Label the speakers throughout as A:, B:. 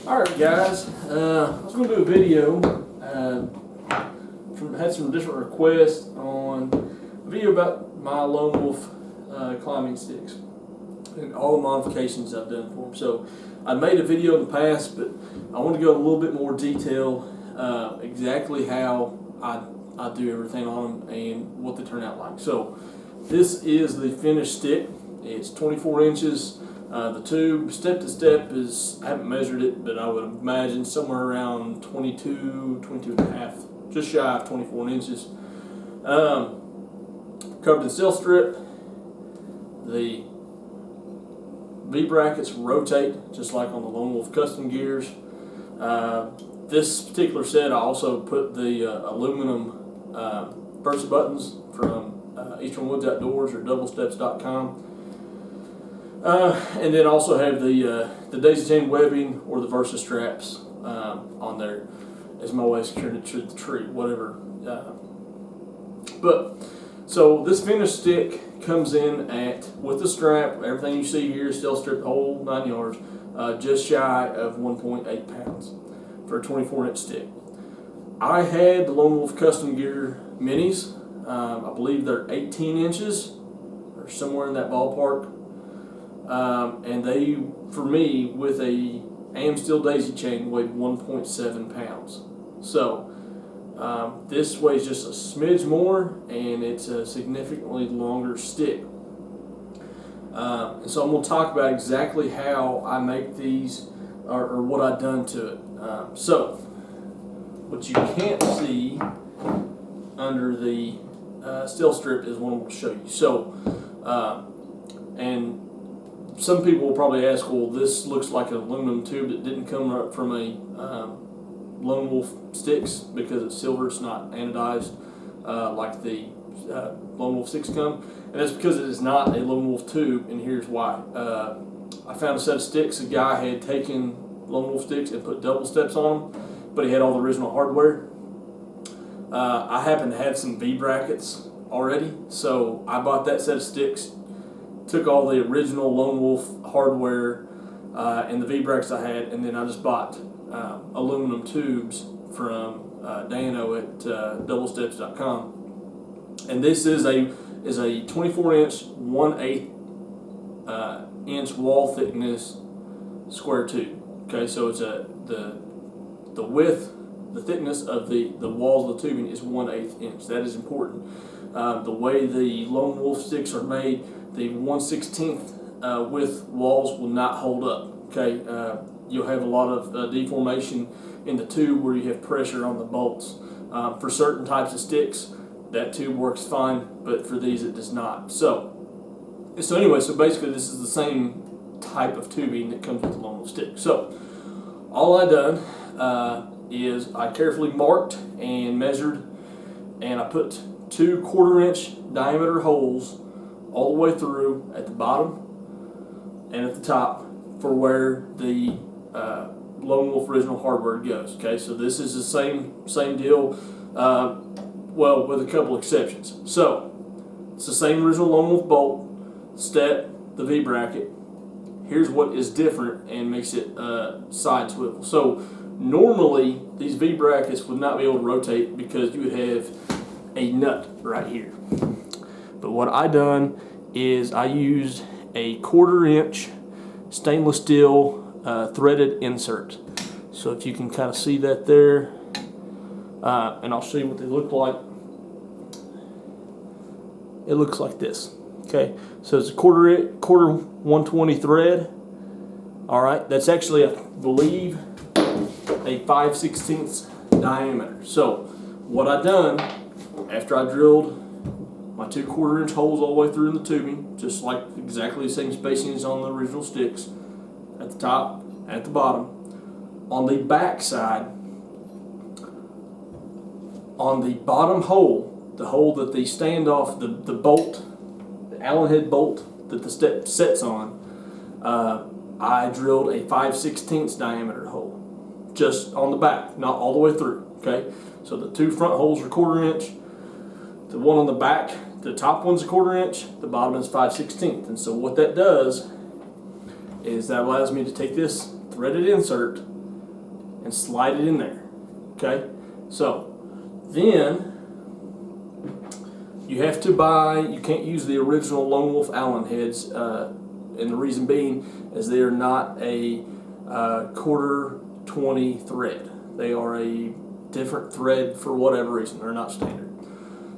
A: Alright guys, I was going to do a video, had some different requests on a video about my Lone Wolf climbing sticks and all the modifications I've done for them. So I made a video in the past, but I want to go in a little bit more detail, exactly how I do everything on them and what they turn out like. So this is the finished stick. It's 24 inches. The tube, step to step, is, I haven't measured it, but I would imagine somewhere around 22 and a half, just shy of 24 inches. Covered in steel strip. The V-brackets rotate, just like on the Lone Wolf custom gears. This particular set, I also put the aluminum Versa buttons from Eastern Woods Outdoors or doublesteps.com. And then also have the daisy chain webbing or the Versa straps on there as my way of securing it to the tree, whatever. So this finished stick comes in with the strap, everything you see here, steel strip, the whole 9 yards, just shy of 1.8 pounds for a 24-inch stick. I had the Lone Wolf Custom Gear Minis. I believe they're 18 inches or somewhere in that ballpark. And they, for me, with a AM steel daisy chain, weighed 1.7 pounds. So this weighs just a smidge more, and it's a significantly longer stick. And so I'm going to talk about exactly how I make these, or what I've done to it. So what you can't see under the steel strip is what I'm going to show you. So, and some people will probably ask, well, this looks like an aluminum tube that didn't come up from a Lone Wolf sticks because it's silver, it's not anodized like the Lone Wolf sticks come. And that's because it is not a Lone Wolf tube, and here's why. I found a set of sticks. A guy had taken Lone Wolf sticks and put double steps on them, but he had all the original hardware. I happen to have some V-brackets already, so I bought that set of sticks, took all the original Lone Wolf hardware and the V-brackets I had, and then I just bought aluminum tubes from Dano at doublesteps.com. And this is a 24-inch, 1/8 inch wall thickness square tube. Okay, so it's the width, the thickness of the walls of the tubing is 1/8 inch. That is important. The way the Lone Wolf sticks are made, the 1/16 width walls will not hold up. Okay, you'll have a lot of deformation in the tube where you have pressure on the bolts. For certain types of sticks, that tube works fine, but for these it does not. So anyway, so basically this is the same type of tubing that comes with the Lone Wolf stick. So all I done is I carefully marked and measured, and I put 2 1/4-inch diameter holes all the way through at the bottom and at the top for where the Lone Wolf original hardware goes. Okay, so this is the same deal, well, with a couple exceptions. So it's the same original Lone Wolf bolt, step, the V-bracket. Here's what is different and makes it side swivel. So normally these V-brackets would not be able to rotate because you would have a nut right here. But what I done is I used a 1/4-inch stainless steel threaded insert. So if you can kind of see that there, and I'll show you what they look like. It looks like this. Okay, so it's a quarter 120 thread. All right, that's actually, I believe, a 5/16 diameter. So what I done after I drilled my 2 1/4-inch holes all the way through in the tubing, just like exactly the same spacing as on the original sticks, at the top, at the bottom. On the back side, on the bottom hole, the hole that the standoff, the bolt, the Allen head bolt that the step sets on, I drilled a 5/16 diameter hole, just on the back, not all the way through. Okay, so the 2 front holes are 1/4-inch. The one on the back, the top one's a 1/4-inch, the bottom is 5/16. And so what that does is that allows me to take this threaded insert and slide it in there. Okay, so then you have to buy. You can't use the original Lone Wolf Allen heads, and the reason being is they are not a quarter 20 thread. They are a different thread for whatever reason. They're not standard.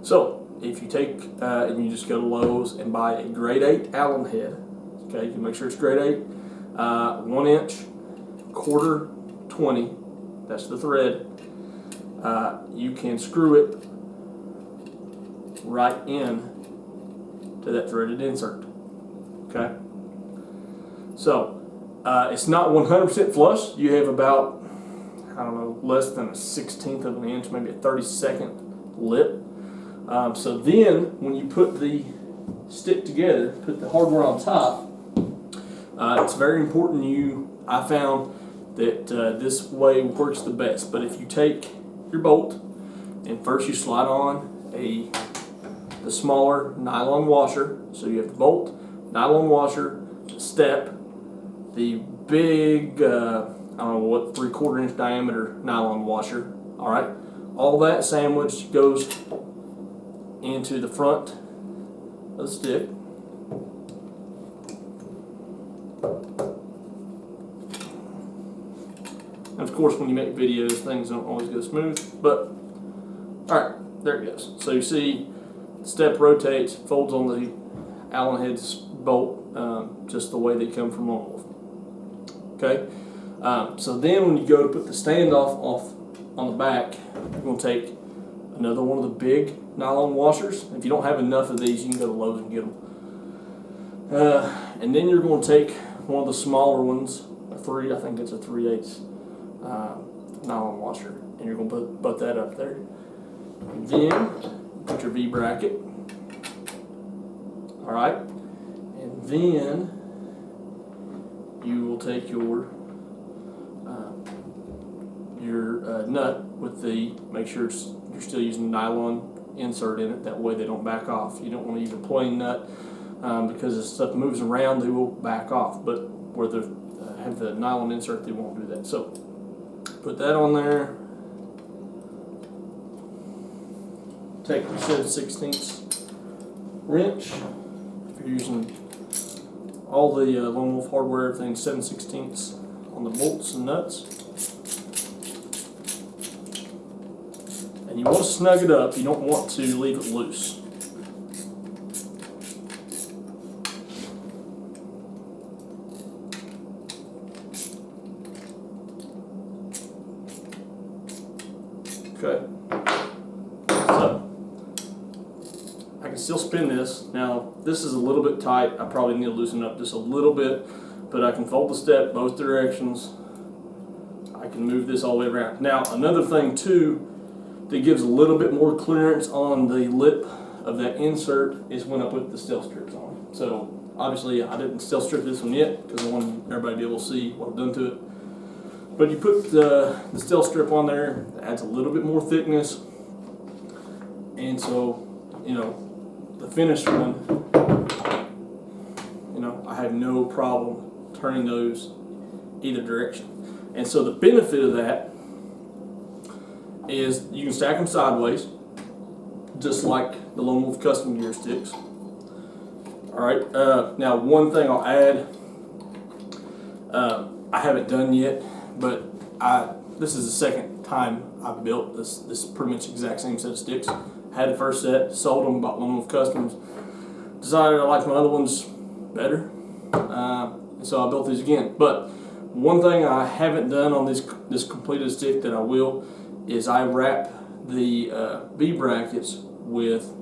A: So if you take and you just go to Lowe's and buy a grade 8 Allen head, okay, you can make sure it's grade 8, 1 inch, quarter 20, that's the thread. You can screw it right in to that threaded insert. Okay, so it's not 100% flush. You have about, I don't know, less than a 1/16 of an inch, maybe a 32nd lip. So then when you put the stick together, put the hardware on top, it's very important. I found that this way works the best. But if you take your bolt and first you slide on the smaller nylon washer, so you have the bolt, nylon washer, step, the big, I don't know what, 3/4 inch diameter nylon washer. All right, all that sandwich goes into the front of the stick. And of course, when you make videos, things don't always go smooth, but all right, there it goes. So you see, the step rotates, folds on the Allen heads bolt, just the way they come from Lone Wolf. Okay, so then when you go to put the standoff off on the back, you're going to take another one of the big nylon washers. If you don't have enough of these, you can go to Lowe's and get them. And then you're going to take one of the smaller ones, I think it's a 3/8 nylon washer, and you're going to put that up there. And then put your V bracket. All right, and then you will take your nut with make sure you're still using the nylon insert in it. That way they don't back off. You don't want to use a plain nut because as stuff moves around, they will back off. But where they have the nylon insert, they won't do that. So put that on there. Take your 7/16 wrench. If you're using all the Lone Wolf hardware, everything's 7/16 on the bolts and nuts. And you want to snug it up. You don't want to leave it loose. Okay. So I can still spin this. Now this is a little bit tight. I probably need to loosen up just a little bit, but I can fold the step both directions. I can move this all the way around. Now another thing too that gives a little bit more clearance on the lip of that insert is when I put the stealth strips on. So obviously I didn't stealth strip this one yet because I wanted everybody to be able to see what I've done to it. But you put the stealth strip on there, it adds a little bit more thickness, and so the finished one, I have no problem turning those either direction. And so the benefit of that is you can stack them sideways, just like the Lone Wolf Custom Gear sticks. All right. Now, one thing I'll add, I haven't done yet, but this is the second time I've built this pretty much exact same set of sticks. Had the first set, sold them, bought Lone Wolf Customs. Decided I liked my other ones better, and so I built these again. But one thing I haven't done on this completed stick that I will is I wrap the V brackets with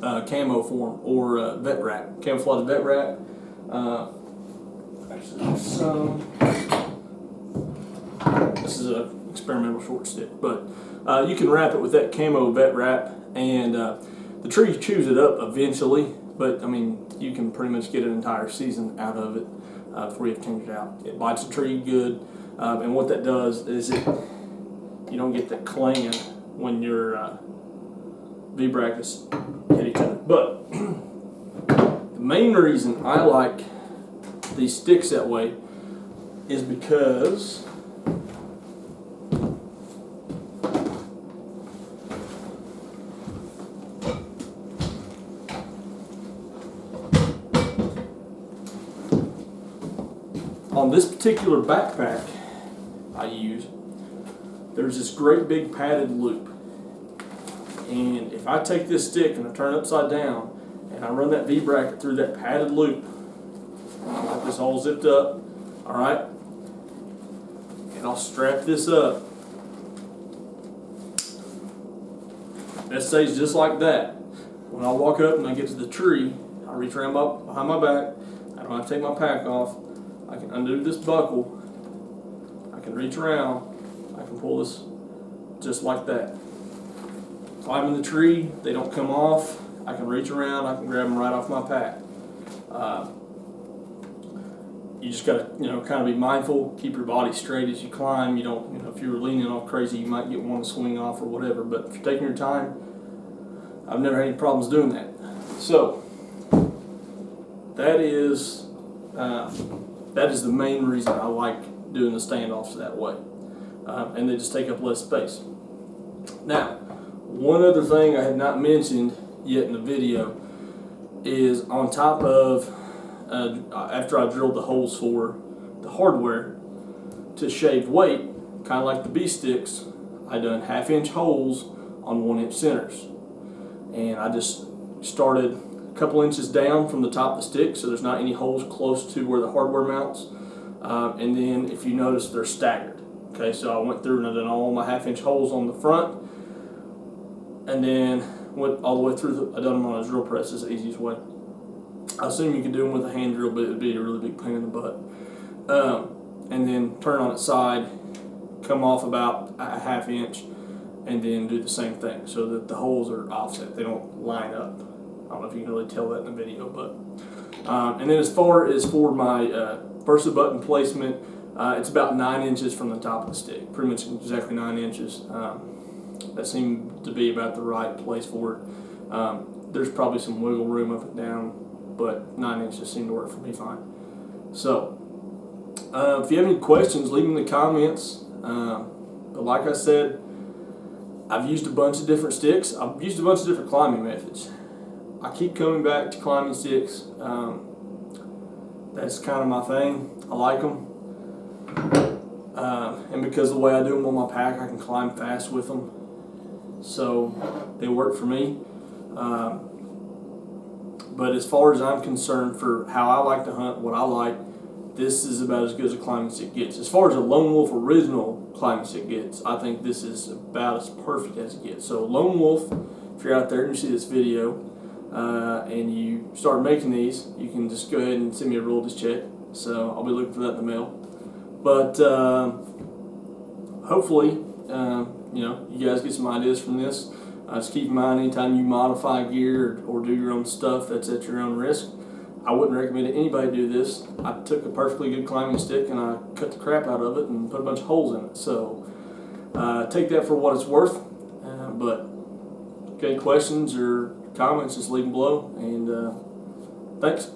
A: camo form or vet wrap, camouflage vet wrap. Actually, there's some. This is an experimental short stick, but you can wrap it with that camo vet wrap, and the tree chews it up eventually. But I mean, you can pretty much get an entire season out of it before you have to change it out. It bites the tree good, and what that does is you don't get that clanging when your V brackets hit each other. But the main reason I like these sticks that way is because on this particular backpack I use, there's this great big padded loop. And if I take this stick and I turn it upside down and I run that V-bracket through that padded loop, got this all zipped up, alright? And I'll strap this up. That stays just like that. When I walk up and I get to the tree, I reach around behind my back. I don't have to take my pack off. I can undo this buckle. I can reach around. I can pull this just like that. Climbing the tree, they don't come off. I can reach around. I can grab them right off my pack. You just gotta, kind of be mindful. Keep your body straight as you climb. You don't, if you're leaning off crazy, you might get one to swing off or whatever. But if you're taking your time, I've never had any problems doing that. So that is the main reason I like doing the standoffs that way, and they just take up less space. Now, one other thing I had not mentioned yet in the video is on top of after I drilled the holes for the hardware to shave weight, kind of like the B sticks, I done 1/2-inch holes on 1-inch centers, and I just started a couple inches down from the top of the stick so there's not any holes close to where the hardware mounts, and then if you notice they're staggered. Okay, so I went through and I done all my 1/2-inch holes on the front, and then went all the way through. I done them on a drill press, is the easiest way. I assume you could do them with a hand drill, but it would be a really big pain in the butt. And then turn on its side, come off about a 1/2 inch, and then do the same thing so that the holes are offset. They don't line up. I don't know if you can really tell that in the video, but and then as far as for my Versa button placement, it's about 9 inches from the top of the stick, pretty much exactly 9 inches. That seemed to be about the right place for it. There's probably some wiggle room up and down, but 9 inches seemed to work for me fine. So, if you have any questions, leave them in the comments. But like I said, I've used a bunch of different sticks. I've used a bunch of different climbing methods. I keep coming back to climbing sticks. That's kind of my thing. I like them. And because of the way I do them on my pack, I can climb fast with them. So they work for me. But as far as I'm concerned, for how I like to hunt, what I like, this is about as good as a climbing stick gets. As far as a Lone Wolf original climbing stick gets, I think this is about as perfect as it gets. So Lone Wolf, if you're out there and you see this video and you start making these, you can just go ahead and send me a royalties check. So I'll be looking for that in the mail. But hopefully, you guys get some ideas from this. Just keep in mind, anytime you modify gear or do your own stuff, that's at your own risk. I wouldn't recommend anybody do this. I took a perfectly good climbing stick and I cut the crap out of it and put a bunch of holes in it. So take that for what it's worth. But if you have any questions or comments, just leave them below. And thanks.